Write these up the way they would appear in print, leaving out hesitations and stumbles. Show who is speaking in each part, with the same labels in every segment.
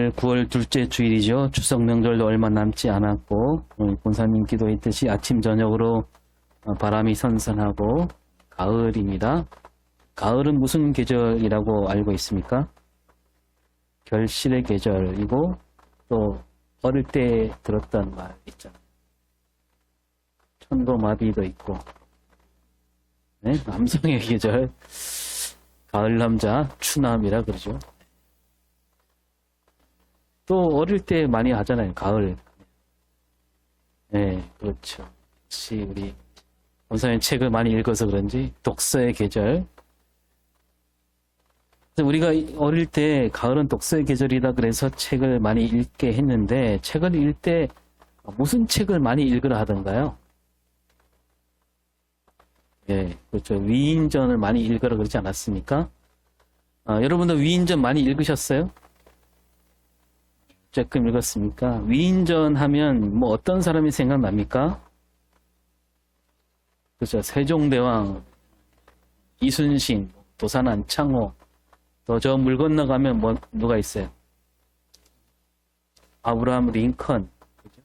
Speaker 1: 오늘 9월 둘째 주일이죠. 추석 명절도 얼마 남지 않았고 오늘 본사님 기도했듯이 아침 저녁으로 바람이 선선하고 가을입니다. 가을은 무슨 계절이라고 알고 있습니까? 결실의 계절이고 또 어릴 때 들었던 말 있잖아요. 천도마비도 있고 네? 남성의 계절 가을 남자 추남이라 그러죠. 또 어릴 때 많이 하잖아요. 가을. 네, 그렇죠. 혹시 우리 원사님 책을 많이 읽어서 그런지 독서의 계절. 우리가 어릴 때 가을은 독서의 계절이다 그래서 책을 많이 읽게 했는데 책을 읽을 때 무슨 책을 많이 읽으라 하던가요? 예, 그렇죠. 위인전을 많이 읽으라 그러지 않았습니까? 여러분도 위인전 많이 읽으셨어요? 조금 읽었습니까? 위인전 하면 뭐 어떤 사람이 생각납니까? 그렇죠. 세종대왕, 이순신, 도산안 창호, 또 저 물 건너가면 뭐 누가 있어요? 아브라함 링컨, 그죠?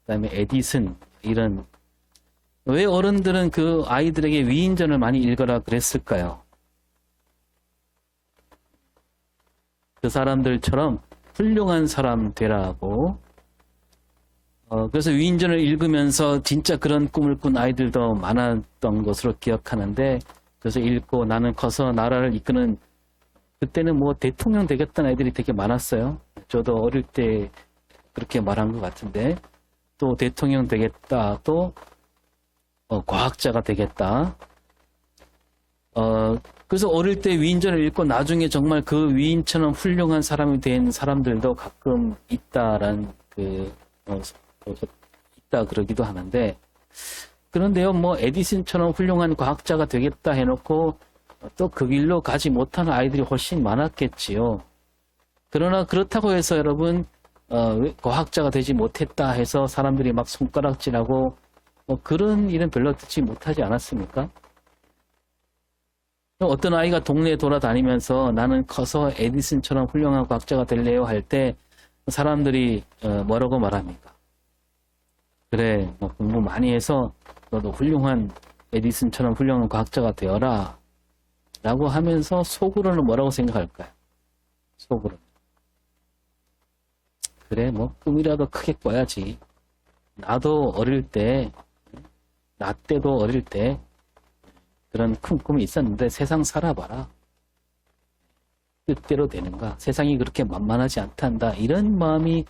Speaker 1: 그다음에 에디슨 이런. 왜 어른들은 그 아이들에게 위인전을 많이 읽어라 그랬을까요? 그 사람들처럼 훌륭한 사람 되라고. 그래서 위인전을 읽으면서 진짜 그런 꿈을 꾼 아이들도 많았던 것으로 기억하는데, 그래서 읽고 나는 커서 나라를 이끄는, 그때는 뭐 대통령 되겠다는 아이들이 되게 많았어요. 저도 어릴 때 그렇게 말한 것 같은데, 또 대통령 되겠다, 또 과학자가 되겠다. 그래서 어릴 때 위인전을 읽고 나중에 정말 그 위인처럼 훌륭한 사람이 된 사람들도 가끔 있다라는 있다 그러기도 하는데, 그런데요, 뭐 에디슨처럼 훌륭한 과학자가 되겠다 해놓고 또 그 길로 가지 못하는 아이들이 훨씬 많았겠지요. 그러나 그렇다고 해서 여러분 과학자가 되지 못했다 해서 사람들이 막 손가락질하고 그런 일은 별로 듣지 못하지 않았습니까? 어떤 아이가 동네에 돌아다니면서 나는 커서 에디슨처럼 훌륭한 과학자가 될래요 할 때 사람들이 뭐라고 말합니까? 그래, 뭐 공부 많이 해서 너도 훌륭한 에디슨처럼 훌륭한 과학자가 되어라 라고 하면서 속으로는 뭐라고 생각할까요? 속으로. 그래, 뭐 꿈이라도 크게 꿔야지. 나도 어릴 때, 나 때도 어릴 때 그런 큰 꿈이 있었는데 세상 살아봐라. 뜻대로 되는가? 세상이 그렇게 만만하지 않단다. 이런 마음이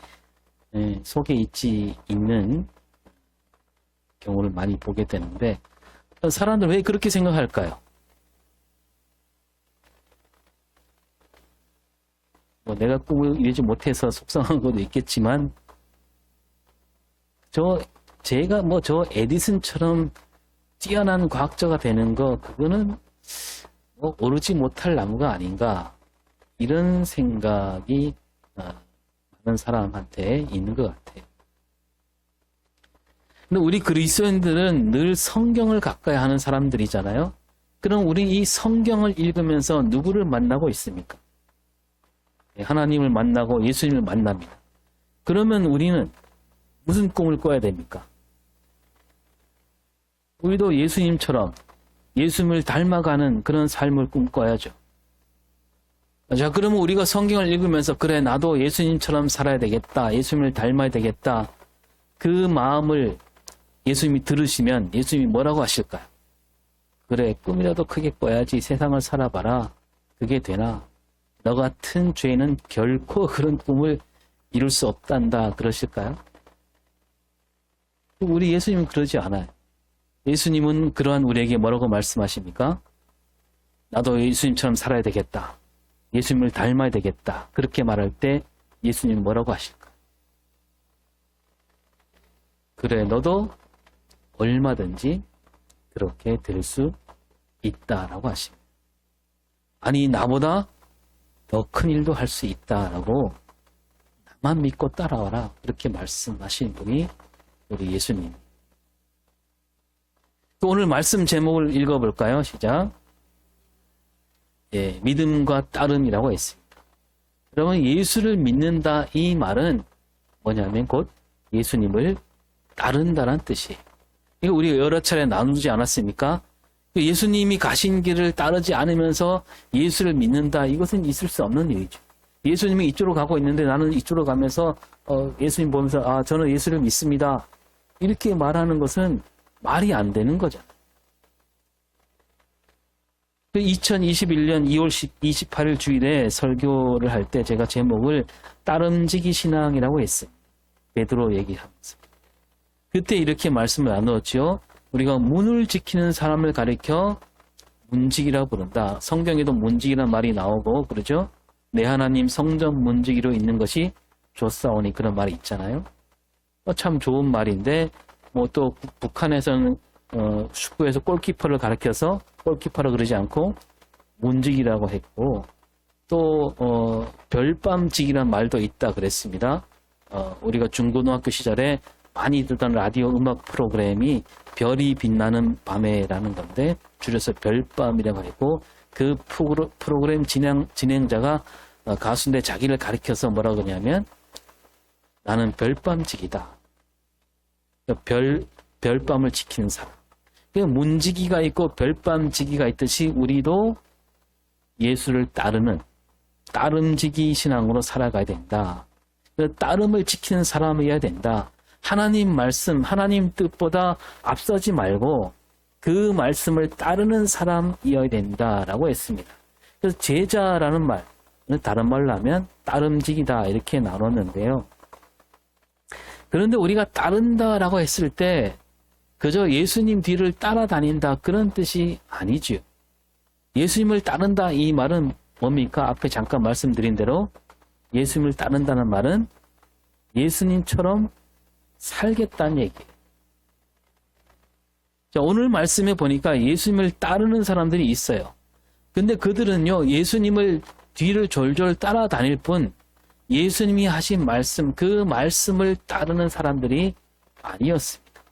Speaker 1: 속에 있는 경우를 많이 보게 되는데, 사람들 왜 그렇게 생각할까요? 뭐 내가 꿈을 이루지 못해서 속상한 것도 있겠지만, 제가 뭐 저 에디슨처럼 뛰어난 과학자가 되는 거, 그거는 뭐 오르지 못할 나무가 아닌가, 이런 생각이 많은 사람한테 있는 것 같아요. 근데 우리 그리스도인들은 늘 성경을 가까이 하는 사람들이잖아요. 그럼 우리 이 성경을 읽으면서 누구를 만나고 있습니까? 하나님을 만나고 예수님을 만납니다. 그러면 우리는 무슨 꿈을 꿔야 됩니까? 우리도 예수님처럼 예수님을 닮아가는 그런 삶을 꿈꿔야죠. 자, 그러면 우리가 성경을 읽으면서 그래, 나도 예수님처럼 살아야 되겠다, 예수님을 닮아야 되겠다, 그 마음을 예수님이 들으시면 예수님이 뭐라고 하실까요? 그래, 꿈이라도 크게 꿔야지, 세상을 살아봐라. 그게 되나? 너 같은 죄는 결코 그런 꿈을 이룰 수 없단다, 그러실까요? 우리 예수님은 그러지 않아요. 예수님은 그러한 우리에게 뭐라고 말씀하십니까? 나도 예수님처럼 살아야 되겠다, 예수님을 닮아야 되겠다, 그렇게 말할 때 예수님은 뭐라고 하실까? 그래, 너도 얼마든지 그렇게 될 수 있다라고 하십니다. 아니, 나보다 더 큰 일도 할 수 있다라고, 나만 믿고 따라와라, 그렇게 말씀하신 분이 우리 예수님. 또 오늘 말씀 제목을 읽어볼까요? 시작. 예, 믿음과 따름이라고 했습니다. 여러분, 예수를 믿는다 이 말은 뭐냐면 곧 예수님을 따른다는 뜻이에요. 이거 우리가 여러 차례 나누지 않았습니까? 예수님이 가신 길을 따르지 않으면서 예수를 믿는다, 이것은 있을 수 없는 일이죠. 예수님이 이쪽으로 가고 있는데 나는 이쪽으로 가면서 예수님 보면서 저는 예수를 믿습니다, 이렇게 말하는 것은 말이 안 되는 거잖아요. 2021년 2월 28일 주일에 설교를 할 때 제가 제목을 따름지기 신앙이라고 했어요. 베드로 얘기하면서. 그때 이렇게 말씀을 나누었죠. 우리가 문을 지키는 사람을 가리켜 문지기라고 부른다. 성경에도 문지기란 말이 나오고 그러죠. 내 하나님 성전 문지기로 있는 것이 좋사오니, 그런 말이 있잖아요. 참 좋은 말인데 또 북한에서는 축구에서 골키퍼를 가리켜서 골키퍼라 그러지 않고 문지기라고 했고, 또 별밤지기란 말도 있다 그랬습니다. 우리가 중고등학교 시절에 많이 듣던 라디오 음악 프로그램이 별이 빛나는 밤에라는 건데 줄여서 별밤이라고 했고, 그 프로그램 진행자가 가수인데 자기를 가리켜서 뭐라고 그러냐면 나는 별밤지기다. 별밤을 지키는 사람. 문지기가 있고 별밤지기가 있듯이 우리도 예수를 따르는 따름지기 신앙으로 살아가야 된다. 따름을 지키는 사람이어야 된다. 하나님 말씀, 하나님 뜻보다 앞서지 말고 그 말씀을 따르는 사람이어야 된다라고 했습니다. 그래서 제자라는 말, 다른 말로 하면 따름지기다, 이렇게 나눴는데요. 그런데 우리가 따른다라고 했을 때 그저 예수님 뒤를 따라다닌다, 그런 뜻이 아니죠. 예수님을 따른다 이 말은 뭡니까? 앞에 잠깐 말씀드린 대로 예수님을 따른다는 말은 예수님처럼 살겠다는 얘기예요. 자, 오늘 말씀에 보니까 예수님을 따르는 사람들이 있어요. 근데 그들은요, 예수님을 뒤를 졸졸 따라다닐 뿐 예수님이 하신 말씀, 그 말씀을 따르는 사람들이 아니었습니다.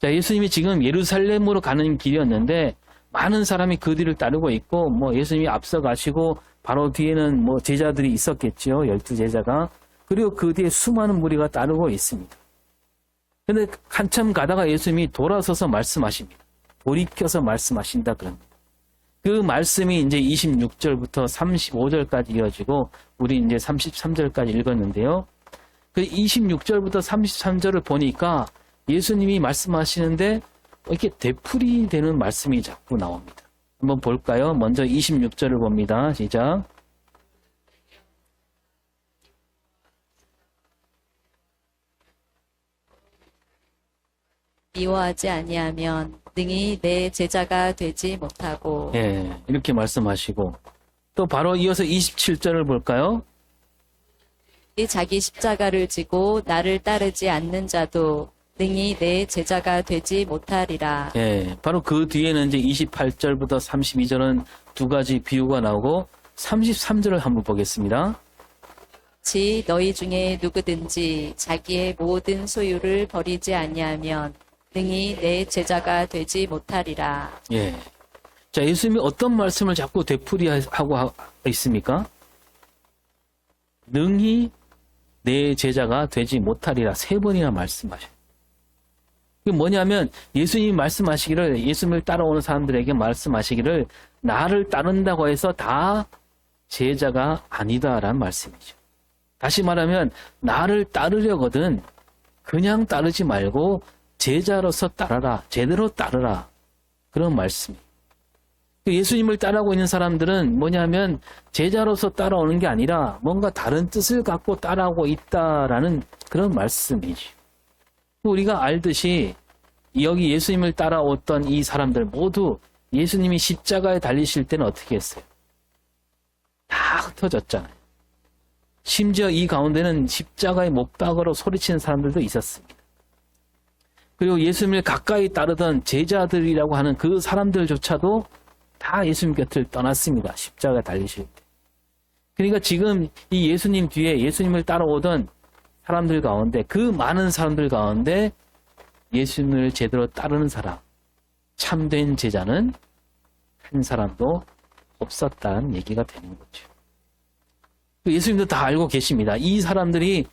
Speaker 1: 자, 예수님이 지금 예루살렘으로 가는 길이었는데 많은 사람이 그 뒤를 따르고 있고, 예수님이 앞서 가시고 바로 뒤에는 제자들이 있었겠죠. 12제자가. 그리고 그 뒤에 수많은 무리가 따르고 있습니다. 근데 한참 가다가 예수님이 돌아서서 말씀하십니다. 돌이켜서 말씀하신다 그럽니다. 그 말씀이 이제 26절부터 35절까지 이어지고, 우리 이제 33절까지 읽었는데요. 그 26절부터 33절을 보니까 예수님이 말씀하시는데 이렇게 되풀이 되는 말씀이 자꾸 나옵니다. 한번 볼까요? 먼저 26절을 봅니다. 시작.
Speaker 2: 미워하지 아니하면 능히 내 제자가 되지 못하고.
Speaker 1: 예, 이렇게 말씀하시고, 또 바로 이어서 27절을 볼까요?
Speaker 2: 자기 십자가를 지고 나를 따르지 않는 자도 능히 내 제자가 되지 못하리라.
Speaker 1: 예, 바로 그 뒤에는 이제 28절부터 32절은 두 가지 비유가 나오고, 33절을 한번 보겠습니다.
Speaker 2: 지 너희 중에 누구든지 자기의 모든 소유를 버리지 아니하면 능히 내 제자가 되지 못하리라.
Speaker 1: 예. 자, 예수님이 어떤 말씀을 자꾸 되풀이하고 있습니까? 능히 내 제자가 되지 못하리라, 3번이나 말씀하셔요. 그게 뭐냐면 예수님이 말씀하시기를, 예수님을 따라오는 사람들에게 말씀하시기를 나를 따른다고 해서 다 제자가 아니다라는 말씀이죠. 다시 말하면 나를 따르려거든 그냥 따르지 말고 제자로서 따라라, 제대로 따르라, 그런 말씀이에요. 예수님을 따라오고 있는 사람들은 뭐냐면 제자로서 따라오는 게 아니라 뭔가 다른 뜻을 갖고 따라오고 있다라는 그런 말씀이죠. 우리가 알듯이 여기 예수님을 따라왔던 이 사람들 모두 예수님이 십자가에 달리실 때는 어떻게 했어요? 다 흩어졌잖아요. 심지어 이 가운데는 십자가의 못박으로 소리치는 사람들도 있었습니다. 그리고 예수님을 가까이 따르던 제자들이라고 하는 그 사람들조차도 다 예수님 곁을 떠났습니다. 십자가에 달리실 때. 그러니까 지금 이 예수님 뒤에 예수님을 따라오던 사람들 가운데, 그 많은 사람들 가운데 예수님을 제대로 따르는 사람, 참된 제자는 한 사람도 없었다는 얘기가 되는 거죠. 예수님도 다 알고 계십니다. 이 사람들이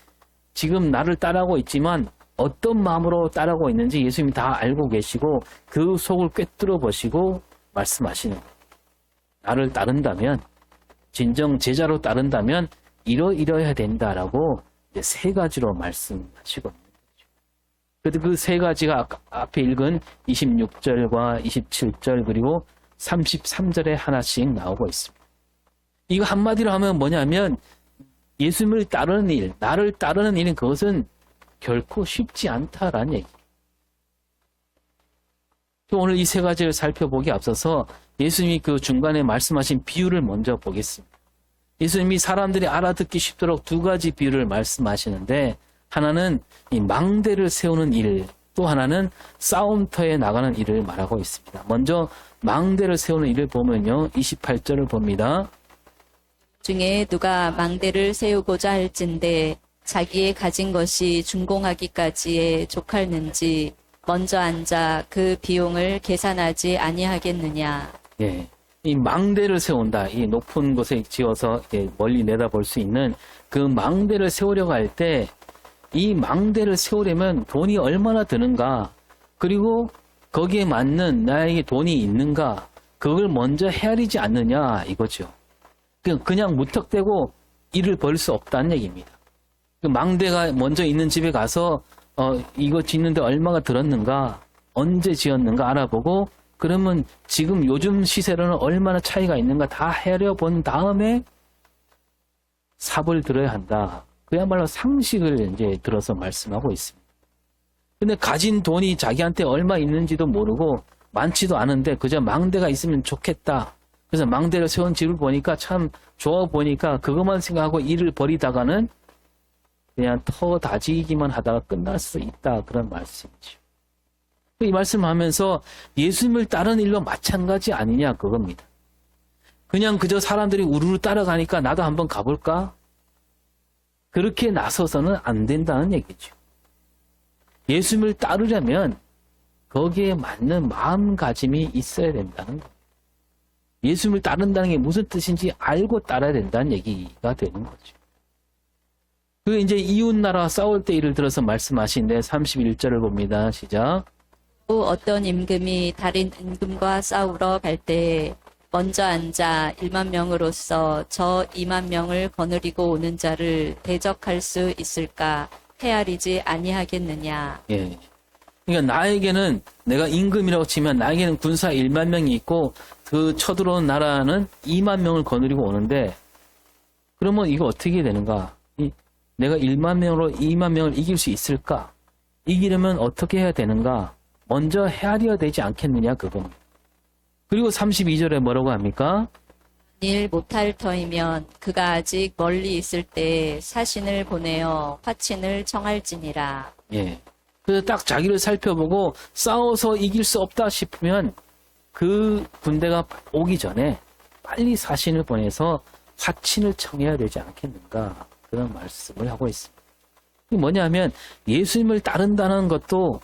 Speaker 1: 지금 나를 따라하고 있지만 어떤 마음으로 따라하고 있는지 예수님이 다 알고 계시고 그 속을 꿰뚫어 보시고 말씀하시는 거예요. 나를 따른다면, 진정 제자로 따른다면 이러이러해야 된다라고 이제 세 가지로 말씀하시거든요. 그래도 그 세 가지가 앞에 읽은 26절과 27절 그리고 33절에 하나씩 나오고 있습니다. 이거 한마디로 하면 뭐냐면 예수님을 따르는 일, 나를 따르는 일은 그것은 결코 쉽지 않다라는 얘기예요. 오늘 이 세 가지를 살펴보기 앞서서 예수님이 그 중간에 말씀하신 비유를 먼저 보겠습니다. 예수님이 사람들이 알아듣기 쉽도록 두 가지 비유를 말씀하시는데 하나는 이 망대를 세우는 일, 또 하나는 싸움터에 나가는 일을 말하고 있습니다. 먼저 망대를 세우는 일을 보면요. 28절을 봅니다.
Speaker 2: 중에 누가 망대를 세우고자 할진대 자기의 가진 것이 준공하기까지에 족할는지 먼저 앉아 그 비용을 계산하지 아니하겠느냐.
Speaker 1: 예, 이 망대를 세운다. 이 높은 곳에 지어서 멀리 내다볼 수 있는 그 망대를 세우려고 할 때 이 망대를 세우려면 돈이 얼마나 드는가, 그리고 거기에 맞는 나에게 돈이 있는가, 그걸 먼저 헤아리지 않느냐 이거죠. 그냥 무턱대고 일을 벌일 수 없다는 얘기입니다. 그 망대가 먼저 있는 집에 가서 이거 짓는데 얼마가 들었는가, 언제 지었는가 알아보고, 그러면 지금 요즘 시세로는 얼마나 차이가 있는가 다 헤아려 본 다음에 삽을 들어야 한다. 그야말로 상식을 이제 들어서 말씀하고 있습니다. 근데 가진 돈이 자기한테 얼마 있는지도 모르고 많지도 않은데 그저 망대가 있으면 좋겠다. 그래서 망대를 세운 집을 보니까 참 좋아 보니까 그것만 생각하고 일을 벌이다가는 그냥 터 다지기만 하다가 끝날 수 있다. 그런 말씀이죠. 이 말씀하면서 예수님을 따르는 일로 마찬가지 아니냐 그겁니다. 그냥 그저 사람들이 우르르 따라가니까 나도 한번 가볼까? 그렇게 나서서는 안 된다는 얘기죠. 예수님을 따르려면 거기에 맞는 마음가짐이 있어야 된다는 거예요. 예수님을 따른다는 게 무슨 뜻인지 알고 따라야 된다는 얘기가 되는 거죠. 그 이제 이웃나라와 싸울 때 예를 들어서 말씀하신데 31절을 봅니다. 시작.
Speaker 2: 또 어떤 임금이 다른 임금과 싸우러 갈 때 먼저 앉아 1만 명으로서 저 2만 명을 거느리고 오는 자를 대적할 수 있을까 헤아리지 아니하겠느냐.
Speaker 1: 예. 그러니까 나에게는 내가 임금이라고 치면 나에게는 군사 1만 명이 있고 그 쳐들어온 나라는 2만 명을 거느리고 오는데 그러면 이거 어떻게 되는가? 내가 1만 명으로 2만 명을 이길 수 있을까? 이기려면 어떻게 해야 되는가? 먼저 헤아려야 되지 않겠느냐 그겁니다. 그리고 32절에 뭐라고 합니까?
Speaker 2: 일 못할 터이면 그가 아직 멀리 있을 때 사신을 보내어 화친을 청할지니라.
Speaker 1: 예. 그래서 딱 자기를 살펴보고 싸워서 이길 수 없다 싶으면 그 군대가 오기 전에 빨리 사신을 보내서 화친을 청해야 되지 않겠는가 그런 말씀을 하고 있습니다. 이게 뭐냐면 예수님을 따른다는 것도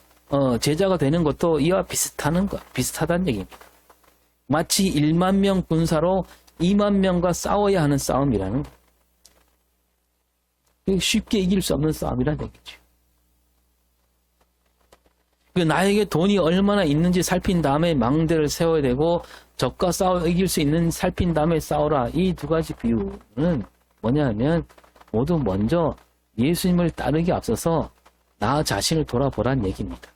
Speaker 1: 제자가 되는 것도 이와 비슷하다는 얘기입니다. 마치 1만 명 군사로 2만 명과 싸워야 하는 싸움이라는 거예요. 쉽게 이길 수 없는 싸움이라는 얘기죠. 나에게 돈이 얼마나 있는지 살핀 다음에 망대를 세워야 되고 적과 싸워 이길 수 있는 살핀 다음에 싸워라. 이 두 가지 비유는 뭐냐면 모두 먼저 예수님을 따르기 앞서서 나 자신을 돌아보란 얘기입니다.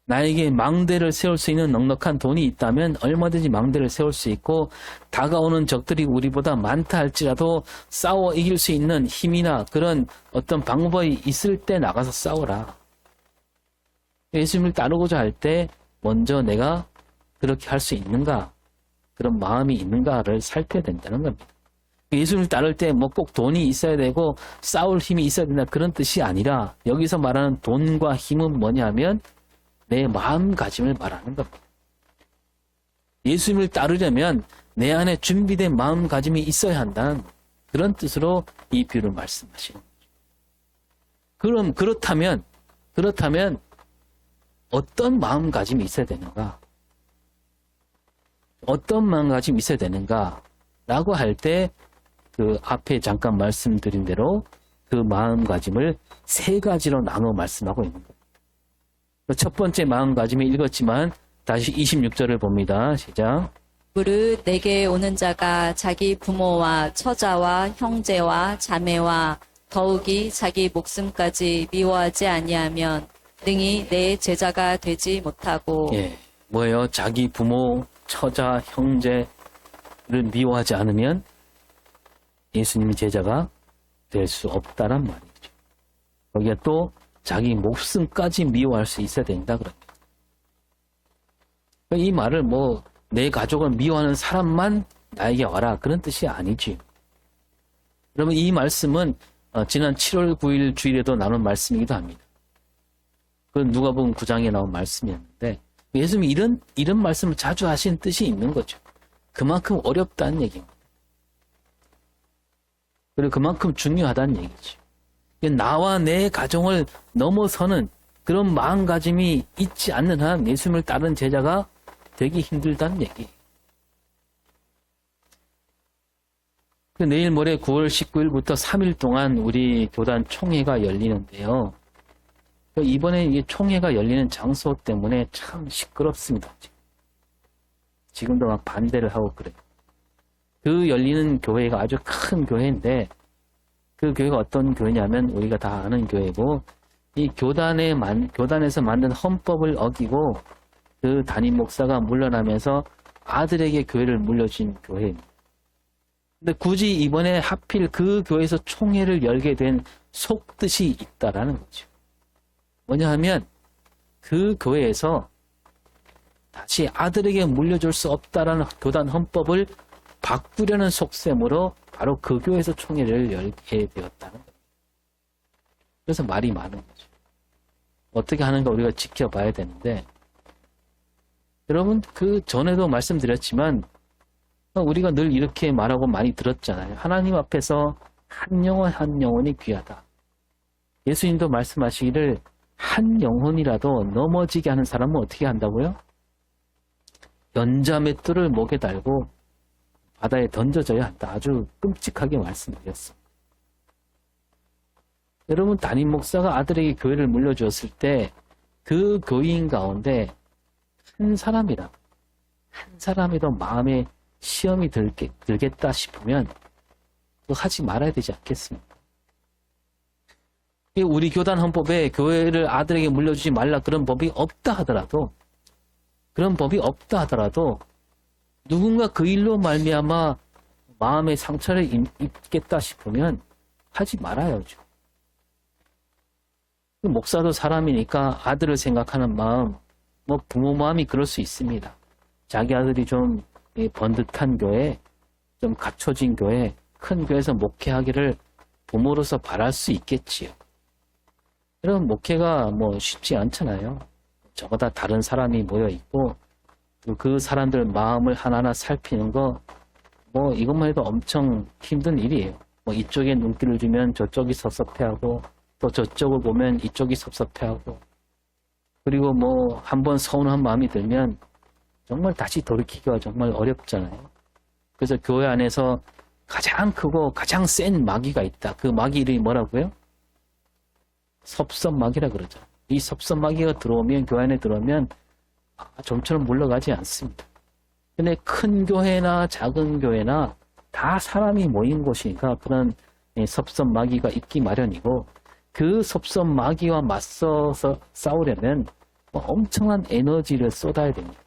Speaker 1: 나에게 망대를 세울 수 있는 넉넉한 돈이 있다면 얼마든지 망대를 세울 수 있고 다가오는 적들이 우리보다 많다 할지라도 싸워 이길 수 있는 힘이나 그런 어떤 방법이 있을 때 나가서 싸워라. 예수님을 따르고자 할 때 먼저 내가 그렇게 할 수 있는가, 그런 마음이 있는가를 살펴야 된다는 겁니다. 예수님을 따를 때 뭐 꼭 돈이 있어야 되고 싸울 힘이 있어야 된다 그런 뜻이 아니라 여기서 말하는 돈과 힘은 뭐냐면 내 마음가짐을 말하는 겁니다. 예수님을 따르려면 내 안에 준비된 마음가짐이 있어야 한다는 그런 뜻으로 이 비유를 말씀하시는 거죠. 그럼 그렇다면 어떤 마음가짐이 있어야 되는가? 어떤 마음가짐이 있어야 되는가? 라고 할 때 그 앞에 잠깐 말씀드린 대로 그 마음가짐을 세 가지로 나눠 말씀하고 있는 거예요. 첫 번째 마음가짐이 읽었지만 다시 26절을 봅니다. 시작.
Speaker 2: 무릇 내게 오는 자가 자기 부모와 처자와 형제와 자매와 더욱이 자기 목숨까지 미워하지 아니하면 능히 내 제자가 되지 못하고.
Speaker 1: 예, 뭐예요? 자기 부모, 처자, 형제를 미워하지 않으면 예수님의 제자가 될 수 없다란 말이죠. 거기에 또 자기 목숨까지 미워할 수 있어야 된다 그럽니다. 이 말을 뭐 내 가족을 미워하는 사람만 나에게 와라 그런 뜻이 아니지. 그러면 이 말씀은 지난 7월 9일 주일에도 나눈 말씀이기도 합니다. 그건 누가복음 9장에 나온 말씀이었는데 예수님이 이런 말씀을 자주 하신 뜻이 있는 거죠. 그만큼 어렵다는 얘기입니다. 그리고 그만큼 중요하다는 얘기죠. 나와 내 가정을 넘어서는 그런 마음가짐이 있지 않는 한 예수님을 따르는 제자가 되기 힘들다는 얘기예요. 내일 모레 9월 19일부터 3일 동안 우리 교단 총회가 열리는데요. 이번에 이 총회가 열리는 장소 때문에 참 시끄럽습니다. 지금도 막 반대를 하고 그래요. 그 열리는 교회가 아주 큰 교회인데 그 교회가 어떤 교회냐면 우리가 다 아는 교회고 이 교단에서 만든 헌법을 어기고 그 담임 목사가 물러나면서 아들에게 교회를 물려준 교회입니다. 근데 굳이 이번에 하필 그 교회에서 총회를 열게 된 속뜻이 있다라는 거죠. 뭐냐 하면 그 교회에서 다시 아들에게 물려줄 수 없다라는 교단 헌법을 바꾸려는 속셈으로 바로 그 교회에서 총회를 열게 되었다는 거예요. 그래서 말이 많은 거죠. 어떻게 하는가 우리가 지켜봐야 되는데 여러분 그 전에도 말씀드렸지만 우리가 늘 이렇게 말하고 많이 들었잖아요. 하나님 앞에서 한 영혼 한 영혼이 귀하다. 예수님도 말씀하시기를 한 영혼이라도 넘어지게 하는 사람은 어떻게 한다고요? 연자맷돌을 목에 달고 바다에 던져져야 한다. 아주 끔찍하게 말씀드렸습니다. 여러분 담임 목사가 아들에게 교회를 물려주었을 때 그 교인 가운데 한 사람이라도 마음에 시험이 들겠다 싶으면 그거 하지 말아야 되지 않겠습니까? 우리 교단 헌법에 교회를 아들에게 물려주지 말라 그런 법이 없다 하더라도 누군가 그 일로 말미암아 마음의 상처를 입겠다 싶으면 하지 말아야죠. 목사도 사람이니까 아들을 생각하는 마음, 뭐 부모 마음이 그럴 수 있습니다. 자기 아들이 좀 번듯한 교회, 좀 갖춰진 교회, 큰 교회에서 목회하기를 부모로서 바랄 수 있겠지요. 이런 목회가 뭐 쉽지 않잖아요. 저보다 다른 사람이 모여 있고 그 사람들 마음을 하나하나 살피는 거, 뭐 이것만 해도 엄청 힘든 일이에요. 뭐 이쪽에 눈길을 주면 저쪽이 섭섭해하고 또 저쪽을 보면 이쪽이 섭섭해하고 그리고 뭐 한번 서운한 마음이 들면 정말 다시 돌이키기가 정말 어렵잖아요. 그래서 교회 안에서 가장 크고 가장 센 마귀가 있다. 그 마귀 이름이 뭐라고요? 섭섭마귀라 그러죠. 이 섭섭마귀가 들어오면 교회 안에 들어오면 좀처럼 물러가지 않습니다. 근데 큰 교회나 작은 교회나 다 사람이 모인 곳이니까 그런 섭섭마귀가 있기 마련이고 그 섭섭마귀와 맞서서 싸우려면 엄청난 에너지를 쏟아야 됩니다.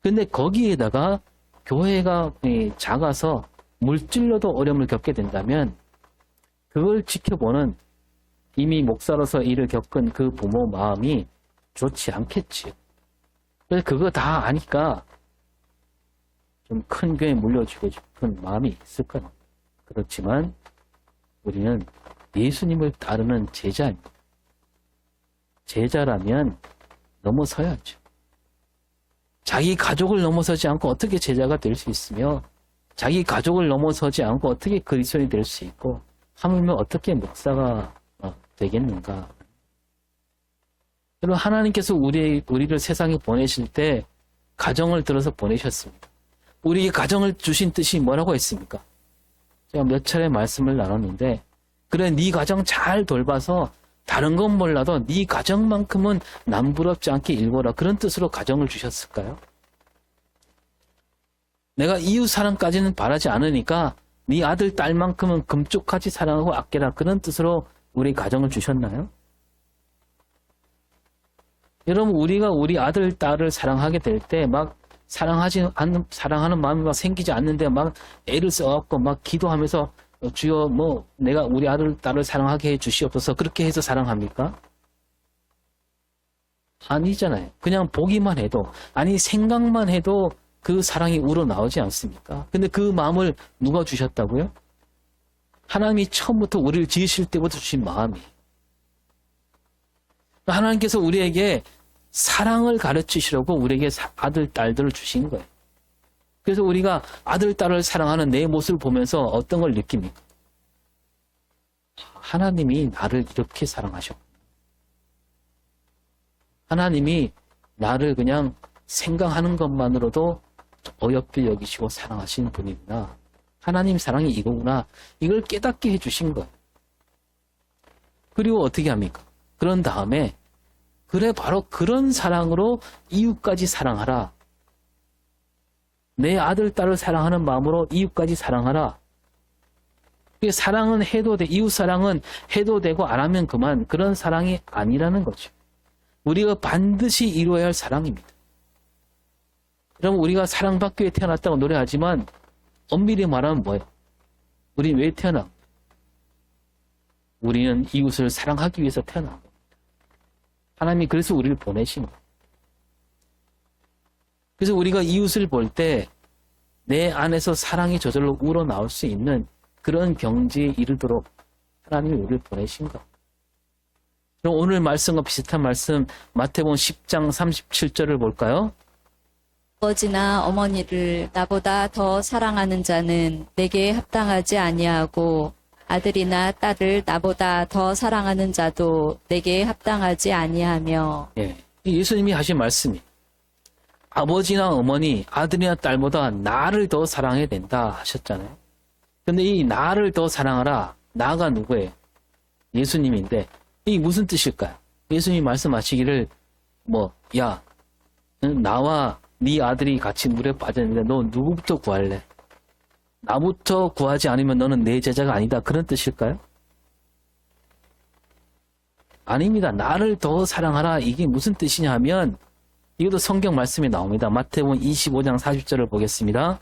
Speaker 1: 근데 거기에다가 교회가 작아서 물질로도 어려움을 겪게 된다면 그걸 지켜보는 이미 목사로서 일을 겪은 그 부모 마음이 좋지 않겠지요. 그래서 그거 다 아니까 좀 큰 교회에 물려주고 싶은 마음이 있을 거예요. 그렇지만 우리는 예수님을 따르는 제자입니다. 제자라면 넘어서야죠. 자기 가족을 넘어서지 않고 어떻게 제자가 될 수 있으며 자기 가족을 넘어서지 않고 어떻게 그리스도인이 될 수 있고 하물며 어떻게 목사가 되겠는가. 여러분 하나님께서 우리를 세상에 보내실 때 가정을 들어서 보내셨습니다. 우리에게 가정을 주신 뜻이 뭐라고 했습니까? 제가 몇 차례 말씀을 나눴는데 그래 네 가정 잘 돌봐서 다른 건 몰라도 네 가정만큼은 남부럽지 않게 일궈라. 그런 뜻으로 가정을 주셨을까요? 내가 이웃 사랑까지는 바라지 않으니까 네 아들 딸만큼은 금쪽같이 사랑하고 아껴라. 그런 뜻으로 우리 가정을 주셨나요? 여러분 우리가 우리 아들 딸을 사랑하게 될 때 막 사랑하는 마음이 막 생기지 않는데 막 애를 써갖고 막 기도하면서 주여 뭐 내가 우리 아들 딸을 사랑하게 해 주시옵소서 그렇게 해서 사랑합니까? 아니잖아요. 그냥 보기만 해도 아니 생각만 해도 그 사랑이 우러나오지 않습니까? 근데 그 마음을 누가 주셨다고요? 하나님이 처음부터 우리를 지으실 때부터 주신 마음이에요. 하나님께서 우리에게 사랑을 가르치시려고 우리에게 아들, 딸들을 주신 거예요. 그래서 우리가 아들, 딸을 사랑하는 내 모습을 보면서 어떤 걸 느낍니까? 하나님이 나를 이렇게 사랑하셨구나. 하나님이 나를 그냥 생각하는 것만으로도 어여삐 여기시고 사랑하시는 분이구나. 하나님 사랑이 이거구나. 이걸 깨닫게 해주신 거예요. 그리고 어떻게 합니까? 그런 다음에 그래 바로 그런 사랑으로 이웃까지 사랑하라. 내 아들, 딸을 사랑하는 마음으로 이웃까지 사랑하라. 사랑은 해도 돼. 이웃 사랑은 해도 되고 안 하면 그만. 그런 사랑이 아니라는 거죠. 우리가 반드시 이루어야 할 사랑입니다. 여러분 우리가 사랑받기 위해 태어났다고 노래하지만 엄밀히 말하면 뭐예요? 우리 왜 태어나? 우리는 이웃을 사랑하기 위해서 태어난 겁니다. 하나님이 그래서 우리를 보내신 거예요. 그래서 우리가 이웃을 볼 때 내 안에서 사랑이 저절로 우러나올 수 있는 그런 경지에 이르도록 하나님이 우리를 보내신 거예요. 그럼 오늘 말씀과 비슷한 말씀 마태복음 10장 37절을 볼까요?
Speaker 2: 아버지나 어머니를 나보다 더 사랑하는 자는 내게 합당하지 아니하고 아들이나 딸을 나보다 더 사랑하는 자도 내게 합당하지 아니하며.
Speaker 1: 예, 예수님이 하신 말씀이 아버지나 어머니, 아들이나 딸보다 나를 더 사랑해야 된다 하셨잖아요. 근데 이 나를 더 사랑하라. 나가 누구예요? 예수님인데 이게 무슨 뜻일까요? 예수님이 말씀하시기를 야, 나와 네 아들이 같이 물에 빠졌는데 너 누구부터 구할래? 나부터 구하지 않으면 너는 내 제자가 아니다. 그런 뜻일까요? 아닙니다. 나를 더 사랑하라. 이게 무슨 뜻이냐 하면 이것도 성경 말씀에 나옵니다. 마태복음 25장 40절을 보겠습니다.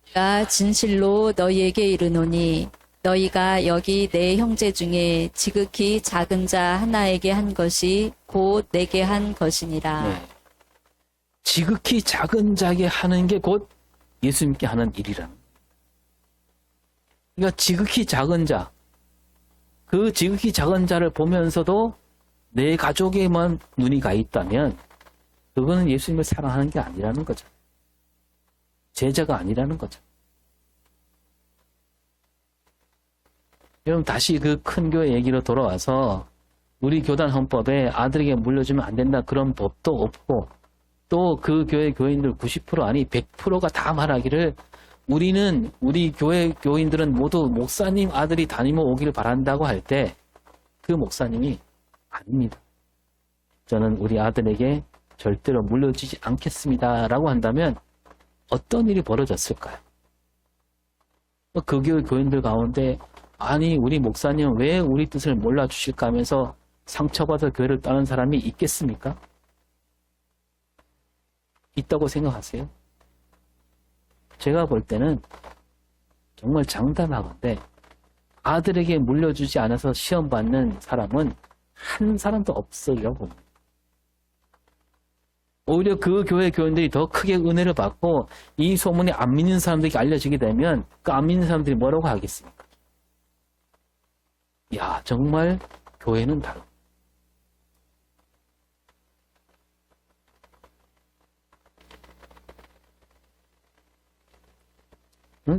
Speaker 2: 내가 진실로 너희에게 이르노니 너희가 여기 내 형제 중에 지극히 작은 자 하나에게 한 것이 곧 내게 한 것이니라.
Speaker 1: 네. 지극히 작은 자에게 하는 게 곧 예수님께 하는 일이라는. 그러니까 지극히 작은 자, 그 지극히 작은 자를 보면서도 내 가족에만 눈이 가 있다면 그거는 예수님을 사랑하는 게 아니라는 거죠. 제자가 아니라는 거죠. 여러분 다시 그 큰 교회 얘기로 돌아와서 우리 교단 헌법에 아들에게 물려주면 안 된다 그런 법도 없고 또 그 교회 교인들 90% 아니 100%가 다 말하기를 우리 교회 교인들은 모두 목사님 아들이 담임을 오기를 바란다고 할 때 그 목사님이 아닙니다. 저는 우리 아들에게 절대로 물려주지 않겠습니다 라고 한다면 어떤 일이 벌어졌을까요? 그 교회 교인들 가운데 아니 우리 목사님은 왜 우리 뜻을 몰라주실까 하면서 상처받아 교회를 떠난 사람이 있겠습니까? 있다고 생각하세요? 제가 볼 때는 정말 장담하건대 아들에게 물려주지 않아서 시험 받는 사람은 한 사람도 없으리라고 봅니다. 오히려 그 교회 교인들이 더 크게 은혜를 받고 이 소문이 안 믿는 사람들에게 알려지게 되면 그 안 믿는 사람들이 뭐라고 하겠습니까? 야, 정말 교회는 다르다.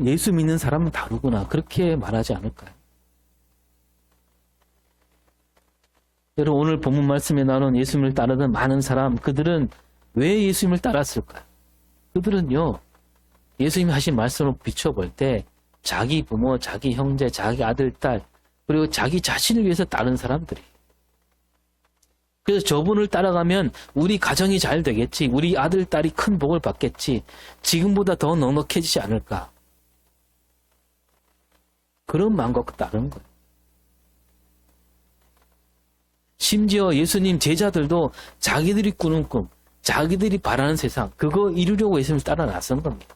Speaker 1: 예수 믿는 사람은 다르구나. 그렇게 말하지 않을까요? 여러분 오늘 본문 말씀에 나오는 예수님을 따르던 많은 사람, 그들은 왜 예수님을 따랐을까요? 그들은요, 예수님이 하신 말씀으로 비춰볼 때 자기 부모, 자기 형제, 자기 아들, 딸, 그리고 자기 자신을 위해서 따른 사람들이. 그래서 저분을 따라가면 우리 가정이 잘 되겠지. 우리 아들, 딸이 큰 복을 받겠지. 지금보다 더 넉넉해지지 않을까. 그런 마음과 따르는 거예요. 심지어 예수님 제자들도 자기들이 꾸는 꿈, 자기들이 바라는 세상, 그거 이루려고 예수님을 따라 나선 겁니다.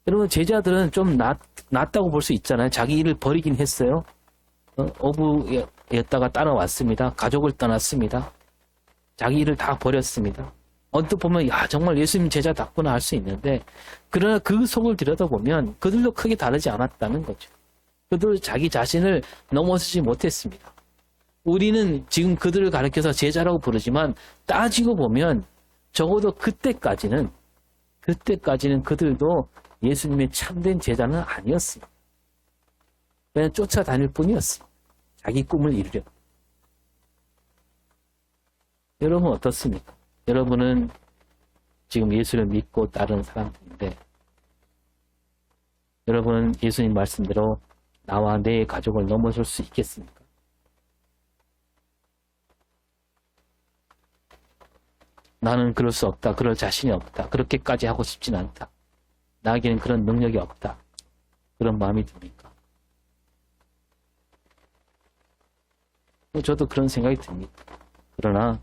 Speaker 1: 여러분, 제자들은 좀 낫다고 볼 수 있잖아요. 자기 일을 버리긴 했어요. 어부였다가 따라왔습니다. 가족을 떠났습니다. 자기 일을 다 버렸습니다. 언뜻 보면 야 정말 예수님 제자답구나 할 수 있는데, 그러나 그 속을 들여다보면 그들도 크게 다르지 않았다는 거죠. 그들 자기 자신을 넘어서지 못했습니다. 우리는 지금 그들을 가리켜서 제자라고 부르지만 따지고 보면 적어도 그때까지는 그들도 예수님의 참된 제자는 아니었습니다. 그냥 쫓아다닐 뿐이었습니다. 자기 꿈을 이루려. 여러분 어떻습니까? 여러분은 지금 예수를 믿고 따르는 사람들인데, 여러분은 예수님 말씀대로 나와 내 가족을 넘어설 수 있겠습니까? 나는 그럴 수 없다. 그럴 자신이 없다. 그렇게까지 하고 싶진 않다. 나에게는 그런 능력이 없다. 그런 마음이 듭니까? 저도 그런 생각이 듭니다. 그러나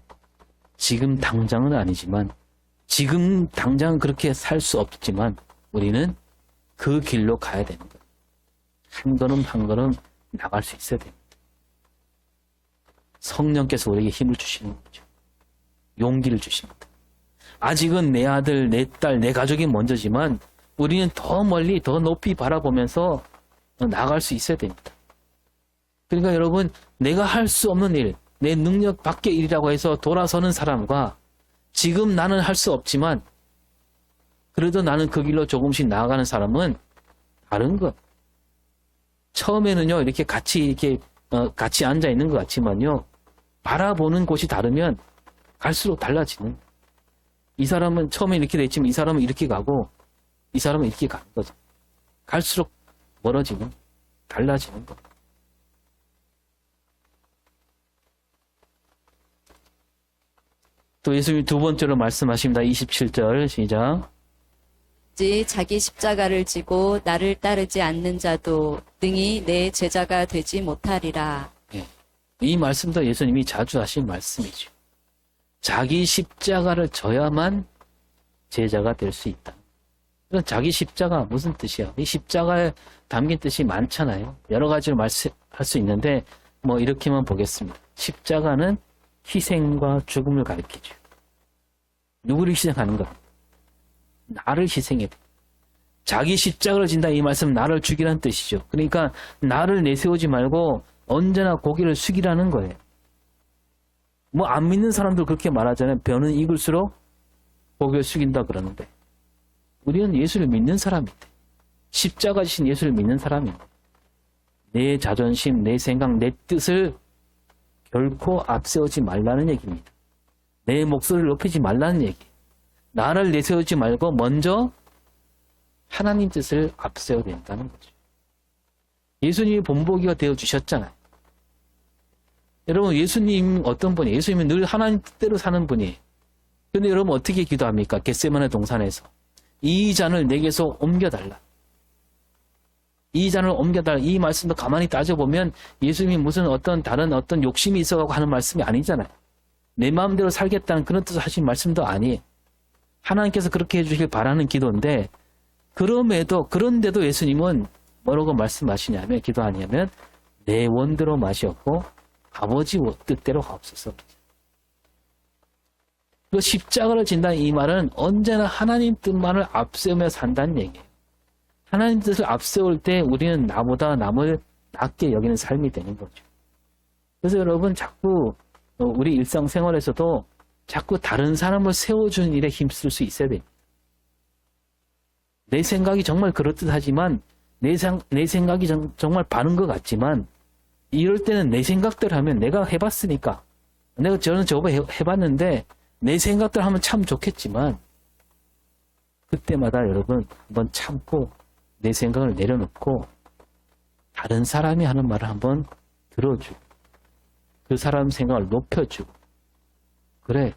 Speaker 1: 지금 당장은 아니지만, 지금 당장은 그렇게 살 수 없지만 우리는 그 길로 가야 되는 거예요. 한 걸음 한 걸음 나갈 수 있어야 됩니다. 성령께서 우리에게 힘을 주시는 거죠. 용기를 주십니다. 아직은 내 아들, 내 딸, 내 가족이 먼저지만 우리는 더 멀리, 더 높이 바라보면서 나아갈 수 있어야 됩니다. 그러니까 여러분, 내가 할 수 없는 일, 내 능력 밖의 일이라고 해서 돌아서는 사람과, 지금 나는 할 수 없지만 그래도 나는 그 길로 조금씩 나아가는 사람은 다른 것. 처음에는요, 이렇게 같이 앉아 있는 것 같지만요, 바라보는 곳이 다르면 갈수록 달라지는. 이 사람은 처음에 이렇게 돼 있지만 이 사람은 이렇게 가고 이 사람은 이렇게 가는 거죠. 갈수록 멀어지는, 달라지는 것. 또 예수님이 두 번째로 말씀하십니다. 27절 시작.
Speaker 2: 자기 십자가를 지고 나를 따르지 않는 자도 능히 내 제자가 되지 못하리라.
Speaker 1: 이 말씀도 예수님이 자주 하신 말씀이죠. 자기 십자가를 져야만 제자가 될 수 있다. 그럼 자기 십자가 무슨 뜻이야? 이 십자가에 담긴 뜻이 많잖아요. 여러 가지로 말할 수 있는데 뭐 이렇게만 보겠습니다. 십자가는 희생과 죽음을 가리키죠. 누구를 희생하는 것? 나를 희생해야 돼. 자기 십자가를 진다, 이 말씀 나를 죽이라는 뜻이죠. 그러니까 나를 내세우지 말고 언제나 고개를 숙이라는 거예요. 뭐 안 믿는 사람들 그렇게 말하잖아요. 벼는 익을수록 고개를 숙인다 그러는데, 우리는 예수를 믿는 사람인데, 십자가 지신 예수를 믿는 사람인데, 내 자존심, 내 생각, 내 뜻을 결코 앞세우지 말라는 얘기입니다. 내 목소리를 높이지 말라는 얘기. 나를 내세우지 말고 먼저 하나님 뜻을 앞세워야 된다는 거죠. 예수님이 본보기가 되어주셨잖아요. 여러분, 예수님 어떤 분이에요? 예수님은 늘 하나님 뜻대로 사는 분이에요. 그런데 여러분 어떻게 기도합니까? 겟세마네 동산에서 이 잔을 내게서 옮겨달라. 이 잔을 옮겨달라. 이 말씀도 가만히 따져보면 예수님이 무슨 다른 욕심이 있어가고 하는 말씀이 아니잖아요. 내 마음대로 살겠다는 그런 뜻을 하신 말씀도 아니에요. 하나님께서 그렇게 해주길 바라는 기도인데, 그런데도 예수님은 뭐라고 말씀하시냐면, 기도하냐면, 내 원대로 마시었고 아버지 뜻대로 하옵소서. 그 십자가를 진다는 이 말은 언제나 하나님 뜻만을 앞세우며 산다는 얘기예요. 하나님 뜻을 앞세울 때 우리는 나보다 남을 낮게 여기는 삶이 되는 거죠. 그래서 여러분, 자꾸 우리 일상생활에서도 자꾸 다른 사람을 세워주는 일에 힘쓸 수 있어야 돼요. 내 생각이 정말 그렇듯하지만, 내 생각이 정말 바른 것 같지만, 이럴 때는 내 생각대로 하면, 내가 해봤으니까, 저는 저거 해봤는데 내 생각대로 하면 참 좋겠지만, 그때마다 여러분 한번 참고 내 생각을 내려놓고 다른 사람이 하는 말을 한번 들어주고 그 사람 생각을 높여주고 그래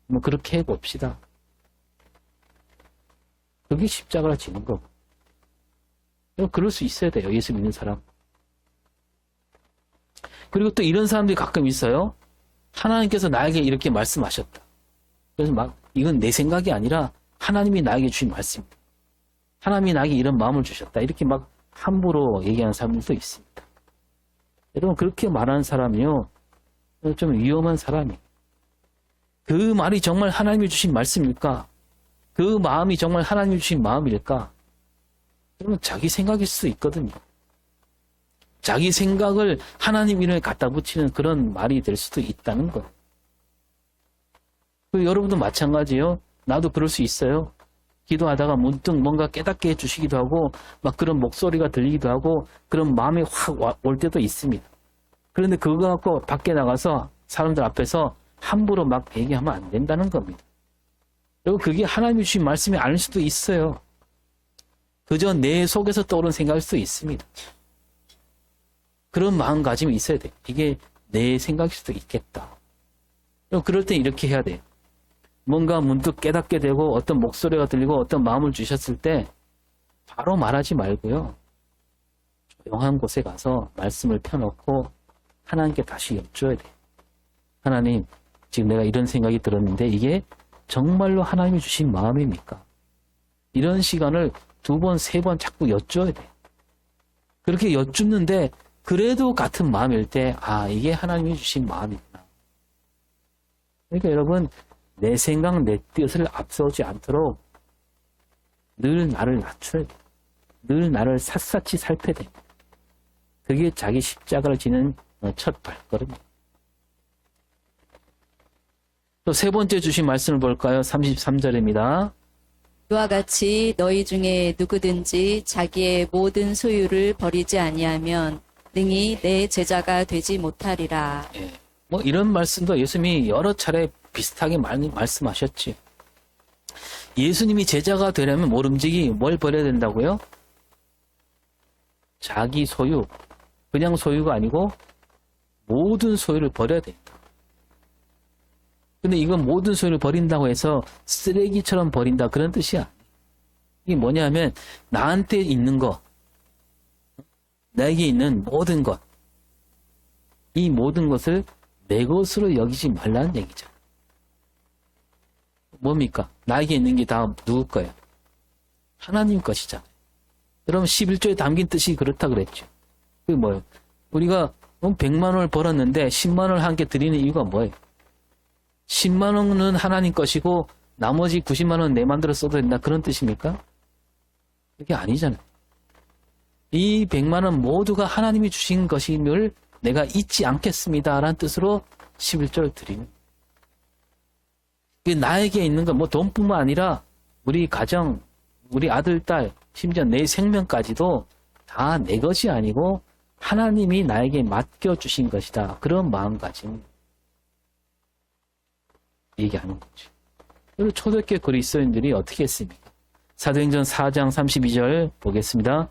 Speaker 1: 뭐 그렇게 해봅시다. 그게 십자가를 지는 거고. 그럴 수 있어야 돼요. 예수 믿는 사람. 그리고 또 이런 사람들이 가끔 있어요. 하나님께서 나에게 이렇게 말씀하셨다. 그래서 막 이건 내 생각이 아니라 하나님이 나에게 주신 말씀입니다. 하나님이 나에게 이런 마음을 주셨다. 이렇게 막 함부로 얘기하는 사람들도 있습니다. 여러분 그렇게 말하는 사람이요. 좀 위험한 사람이에요. 그 말이 정말 하나님이 주신 말씀일까? 그 마음이 정말 하나님이 주신 마음일까? 그러면 자기 생각일 수 있거든요. 자기 생각을 하나님 이름에 갖다 붙이는 그런 말이 될 수도 있다는 거예요. 여러분도 마찬가지예요. 나도 그럴 수 있어요. 기도하다가 문득 뭔가 깨닫게 해주시기도 하고 막 그런 목소리가 들리기도 하고 그런 마음이 확 올 때도 있습니다. 그런데 그거 갖고 밖에 나가서 사람들 앞에서 함부로 막 얘기하면 안 된다는 겁니다. 그리고 그게 하나님이 주신 말씀이 아닐 수도 있어요. 그저 내 속에서 떠오르는 생각일 수도 있습니다. 그런 마음가짐이 있어야 돼요. 이게 내 생각일 수도 있겠다. 그럴 땐 이렇게 해야 돼요. 뭔가 문득 깨닫게 되고 어떤 목소리가 들리고 어떤 마음을 주셨을 때 바로 말하지 말고요. 조용한 곳에 가서 말씀을 펴놓고 하나님께 다시 여쭤야 돼요. 하나님, 지금 내가 이런 생각이 들었는데 이게 정말로 하나님이 주신 마음입니까? 이런 시간을 2번, 3번 자꾸 여쭤야 돼요. 그렇게 여쭙는데 그래도 같은 마음일 때 이게 하나님이 주신 마음이구나. 그러니까 여러분 내 생각, 내 뜻을 앞서지 않도록 늘 나를 낮춰야 돼요. 늘 나를 샅샅이 살펴야 돼요. 그게 자기 십자가를 지는 첫 발걸음이에요. 또 3번째 주신 말씀을 볼까요? 33절입니다.
Speaker 2: 이와 같이 너희 중에 누구든지 자기의 모든 소유를 버리지 아니하면 능히 내 제자가 되지 못하리라.
Speaker 1: 예. 뭐 이런 말씀도 예수님이 여러 차례 비슷하게 많이 말씀하셨지. 예수님이 제자가 되려면 모름지기 뭘 버려야 된다고요? 자기 소유, 그냥 소유가 아니고 모든 소유를 버려야 된다. 근데 이건 모든 소유를 버린다고 해서 쓰레기처럼 버린다 그런 뜻이야. 이게 뭐냐면 나한테 있는 거, 나에게 있는 모든 것, 이 모든 것을 내 것으로 여기지 말라는 얘기죠. 뭡니까? 나에게 있는 게 다 누구 거예요? 하나님 것이잖아요. 여러분 11조에 담긴 뜻이 그렇다 그랬죠. 그게 뭐예요? 우리가 100만 원을 벌었는데 10만 원을 함께 드리는 이유가 뭐예요? 10만 원은 하나님 것이고 나머지 90만 원은 내 맘대로 써도 된다 그런 뜻입니까? 그게 아니잖아요. 이 100만 원 모두가 하나님이 주신 것임을 내가 잊지 않겠습니다 라는 뜻으로 11조를 드리는. 나에게 있는 건 뭐 돈뿐만 아니라 우리 가정, 우리 아들, 딸, 심지어 내 생명까지도 다 내 것이 아니고 하나님이 나에게 맡겨주신 것이다. 그런 마음가짐 얘기하는 거죠. 그리고 초대교회 그리스도인들이 어떻게 했습니까? 사도행전 4장 32절 보겠습니다.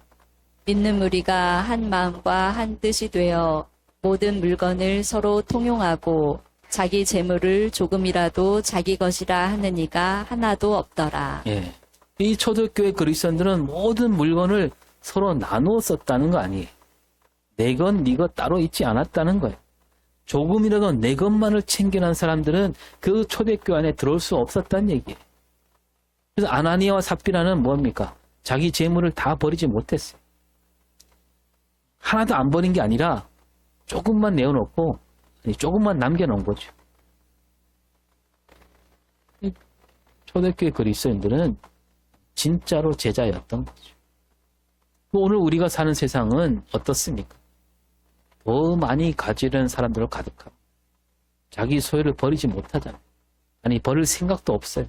Speaker 2: 믿는 우리가 한 마음과 한 뜻이 되어 모든 물건을 서로 통용하고 자기 재물을 조금이라도 자기 것이라 하는 이가 하나도 없더라.
Speaker 1: 예. 이 초대교회 그리스도인들은 모든 물건을 서로 나누어 썼다는 거 아니에요. 내 것, 네 것 따로 있지 않았다는 거예요. 조금이라도 내 것만을 챙겨난 사람들은 그 초대교회 안에 들어올 수 없었다는 얘기예요. 그래서 아나니아와 삽비라는 뭡니까? 자기 재물을 다 버리지 못했어요. 하나도 안 버린 게 아니라 조금만 내어놓고 조금만 남겨놓은 거죠. 초대교회 그리스도인들은 진짜로 제자였던 거죠. 오늘 우리가 사는 세상은 어떻습니까? 더 많이 가지려는 사람들로 가득하고 자기 소유를 버리지 못하잖아요. 아니 버릴 생각도 없어요.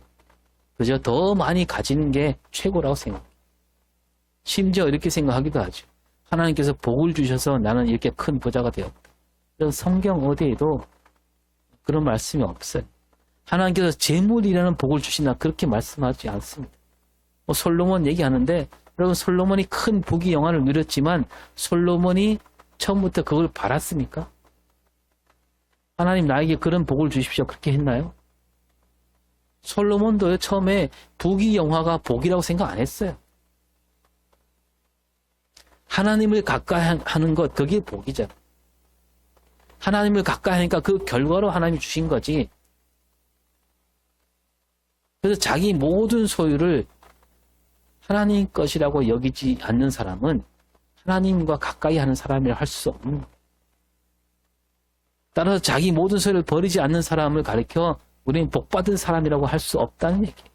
Speaker 1: 그저 더 많이 가지는 게 최고라고 생각해요. 심지어 이렇게 생각하기도 하죠. 하나님께서 복을 주셔서 나는 이렇게 큰 부자가 되었다. 그래서 성경 어디에도 그런 말씀이 없어요. 하나님께서 재물이라는 복을 주신다 그렇게 말씀하지 않습니다. 솔로몬 얘기하는데 여러분 솔로몬이 큰 부귀 영화를 누렸지만 솔로몬이 처음부터 그걸 바랐습니까? 하나님 나에게 그런 복을 주십시오. 그렇게 했나요? 솔로몬도 처음에 부귀 영화가 복이라고 생각 안 했어요. 하나님을 가까이 하는 것, 그게 복이잖아요. 하나님을 가까이 하니까 그 결과로 하나님이 주신 거지. 그래서 자기 모든 소유를 하나님 것이라고 여기지 않는 사람은 하나님과 가까이 하는 사람이라 할 수 없는 거예요. 따라서 자기 모든 소유를 버리지 않는 사람을 가리켜 우리는 복받은 사람이라고 할 수 없다는 얘기예요.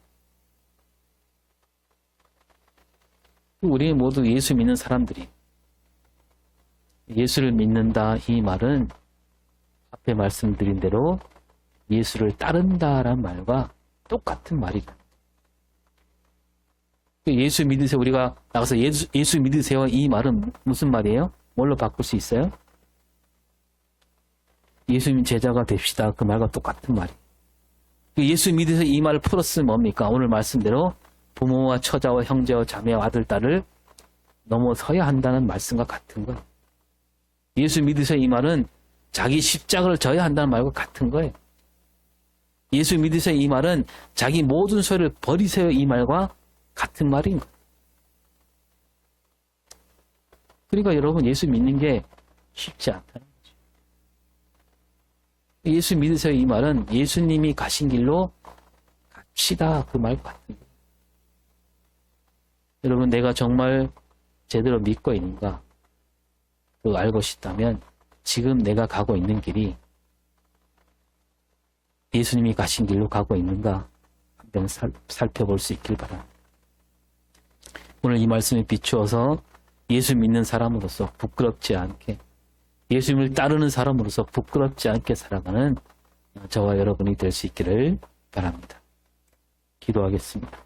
Speaker 1: 우리는 모두 예수 믿는 사람들이 예수를 믿는다 이 말은 앞에 말씀드린 대로 예수를 따른다라는 말과 똑같은 말이다. 예수 믿으세요. 우리가 나가서 예수 믿으세요. 이 말은 무슨 말이에요? 뭘로 바꿀 수 있어요? 예수님 제자가 됩시다. 그 말과 똑같은 말이에요. 예수 믿으세요. 이 말을 풀었으면 뭡니까? 오늘 말씀대로 부모와 처자와 형제와 자매와 아들, 딸을 넘어서야 한다는 말씀과 같은 거예요. 예수 믿으세요. 이 말은 자기 십자가를 져야 한다는 말과 같은 거예요. 예수 믿으세요. 이 말은 자기 모든 소유를 버리세요. 이 말과 같은 말인 거예요. 그러니까 여러분 예수 믿는 게 쉽지 않다는 거죠. 예수 믿으세요. 이 말은 예수님이 가신 길로 갑시다. 그 말과 같은 거예요. 여러분 내가 정말 제대로 믿고 있는가? 그거 알고 싶다면 지금 내가 가고 있는 길이 예수님이 가신 길로 가고 있는가 한번 살펴볼 수 있길 바랍니다. 오늘 이 말씀에 비추어서 예수 믿는 사람으로서 부끄럽지 않게 예수님을 따르는 사람으로서 부끄럽지 않게 살아가는 저와 여러분이 될 수 있기를 바랍니다. 기도하겠습니다.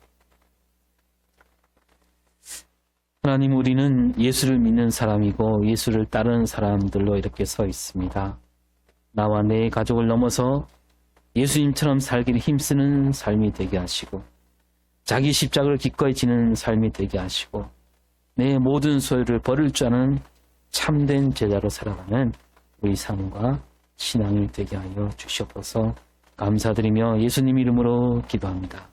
Speaker 1: 하나님, 우리는 예수를 믿는 사람이고 예수를 따르는 사람들로 이렇게 서 있습니다. 나와 내 가족을 넘어서 예수님처럼 살기를 힘쓰는 삶이 되게 하시고 자기 십자가를 기꺼이 지는 삶이 되게 하시고 내 모든 소유를 버릴 줄 아는 참된 제자로 살아가는 우리 삶과 신앙이 되게 하여 주시옵소서. 감사드리며 예수님 이름으로 기도합니다.